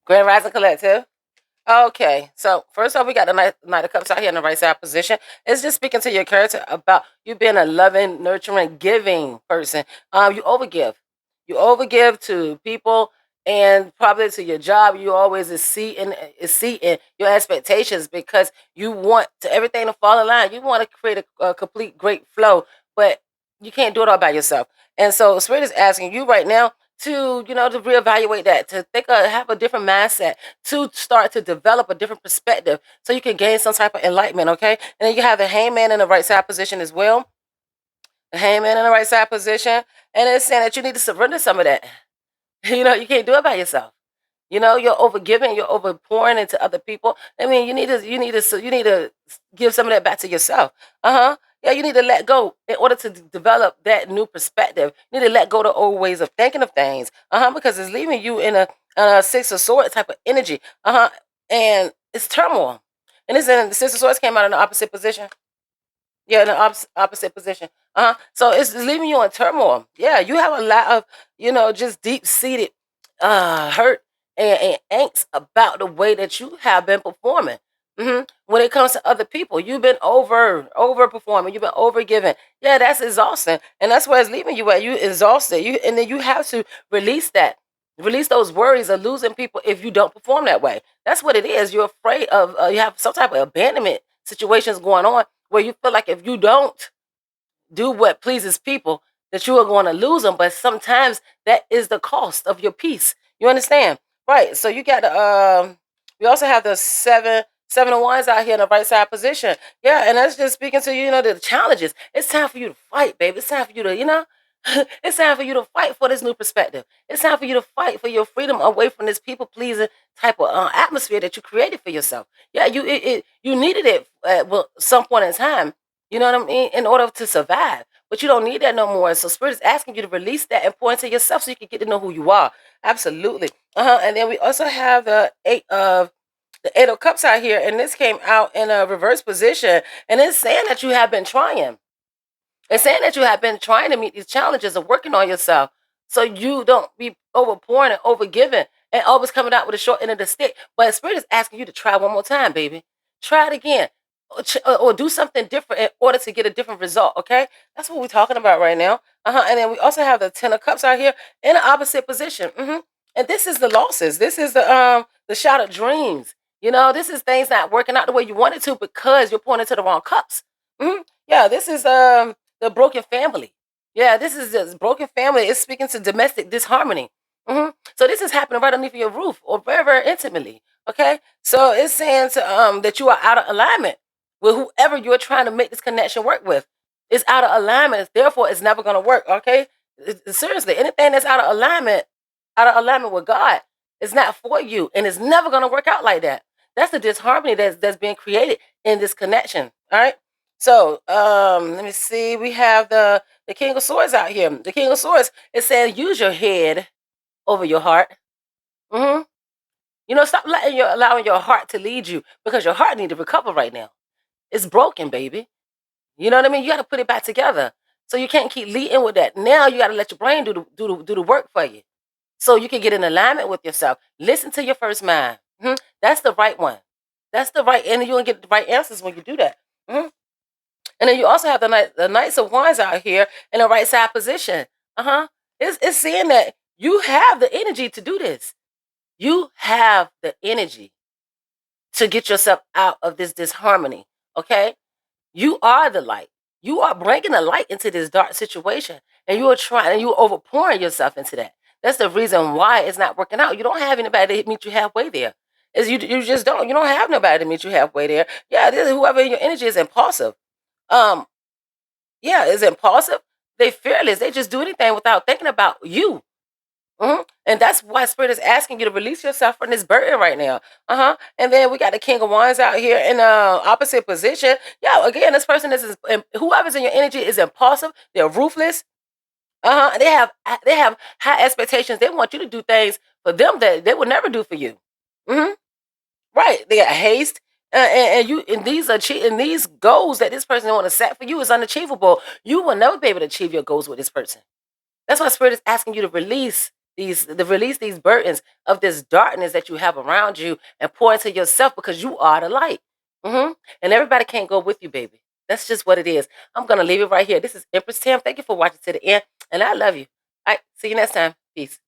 Grand Rising Collective. Okay, so first off, we got the Knight of Cups out here in the right side position. It's just speaking to your character about you being a loving, nurturing, giving person. You overgive. You overgive to people and probably to your job. You always exceeding your expectations because you want everything to fall in line. You want to create a complete great flow, but you can't do it all by yourself. And so Spirit is asking you right now to to reevaluate that, to have a different mindset, to start to develop a different perspective so you can gain some type of enlightenment, okay? And then you have the hangman in the right side position as well. The hangman in the right side position. And it's saying that you need to surrender some of that. You can't do it by yourself. You're over giving, you're over pouring into other people. I mean, you need to give some of that back to yourself. Uh-huh. Yeah, you need to let go in order to develop that new perspective. You need to let go the old ways of thinking of things. Uh-huh. Because it's leaving you in a six of swords type of energy. Uh-huh. And it's turmoil. And the six of swords came out in the opposite position. Yeah, in the opposite position. So it's leaving you in turmoil. Yeah, you have a lot of, just deep seated hurt and angst about the way that you have been performing. When it comes to other people, you've been overperforming, you've been overgiving. Yeah, that's exhausting, and that's where it's leaving you at. You exhausted. And then you have to release that, release those worries of losing people if you don't perform that way. That's what it is. You're afraid of. You have some type of abandonment situations going on where you feel like if you don't do what pleases people, that you are going to lose them. But sometimes that is the cost of your peace. You understand? Right. So you got to we also have the seven of wands out here in the right side position. Yeah, and that's just speaking to the challenges. It's time for you to fight, baby. It's time for you to, it's time for you to fight for this new perspective. It's time for you to fight for your freedom away from this people pleasing type of atmosphere that you created for yourself. Yeah, you needed it at some point in time. You know what I mean? In order to survive. But you don't need that no more. So Spirit is asking you to release that and pour into yourself so you can get to know who you are. Absolutely. And then we also have the eight of cups out here, and this came out in a reverse position. And it's saying that you have been trying. It's saying that you have been trying to meet these challenges of working on yourself. So you don't be overpouring and overgiving and always coming out with a short end of the stick. But Spirit is asking you to try one more time, baby. Try it again or do something different in order to get a different result. Okay, that's what we're talking about right now. And then we also have the ten of cups out here in the opposite position. And this is the losses. This is the shattered dreams. This is things not working out the way you wanted to because you're pointing to the wrong cups. Yeah, this is the broken family. Yeah, this is this broken family. It's speaking to domestic disharmony. So this is happening right underneath your roof or very, very intimately. Okay, so it's saying that you are out of alignment with whoever you're trying to make this connection work with. It's out of alignment. Therefore, it's never going to work. Okay, seriously, anything that's out of alignment with God, is not for you, and it's never going to work out like that. That's the disharmony that's being created in this connection. All right. So let me see. We have the King of Swords out here. The King of Swords. It says, use your head over your heart. hmm Stop allowing your heart to lead you because your heart need to recover right now. It's broken, baby. You know what I mean? You got to put it back together. So you can't keep leading with that. Now you got to let your brain do the work for you, so you can get in alignment with yourself. Listen to your first mind. That's the right one. That's the right, and you'll get the right answers when you do that. Mhm. And then you also have the Knights of Wands out here in the right side position. It's saying that you have the energy to do this. You have the energy to get yourself out of this disharmony. Okay, you are the light. You are bringing the light into this dark situation, and you are trying, and you are overpouring yourself into that. That's the reason why it's not working out. You don't have anybody to meet you halfway there. Is you just don't. You don't have nobody to meet you halfway there. Yeah, whoever in your energy is impulsive. Um, yeah, is impulsive. They fearless. They just do anything without thinking about you. And that's why Spirit is asking you to release yourself from this burden right now. And then we got the King of Wands out here in the opposite position. Yeah, again, this person whoever's in your energy is impulsive. They're ruthless. They have high expectations. They want you to do things for them that they would never do for you. hmm Right. They got haste. And you and these goals that this person want to set for you is unachievable. You will never be able to achieve your goals with this person. That's why Spirit is asking you to release. to release these burdens of this darkness that you have around you and pour into yourself because you are the light. And everybody can't go with you, baby. That's just what it is. I'm gonna leave it right here. This is Empress Tam. Thank you for watching to the end, and I love you. All right, see you next time. Peace.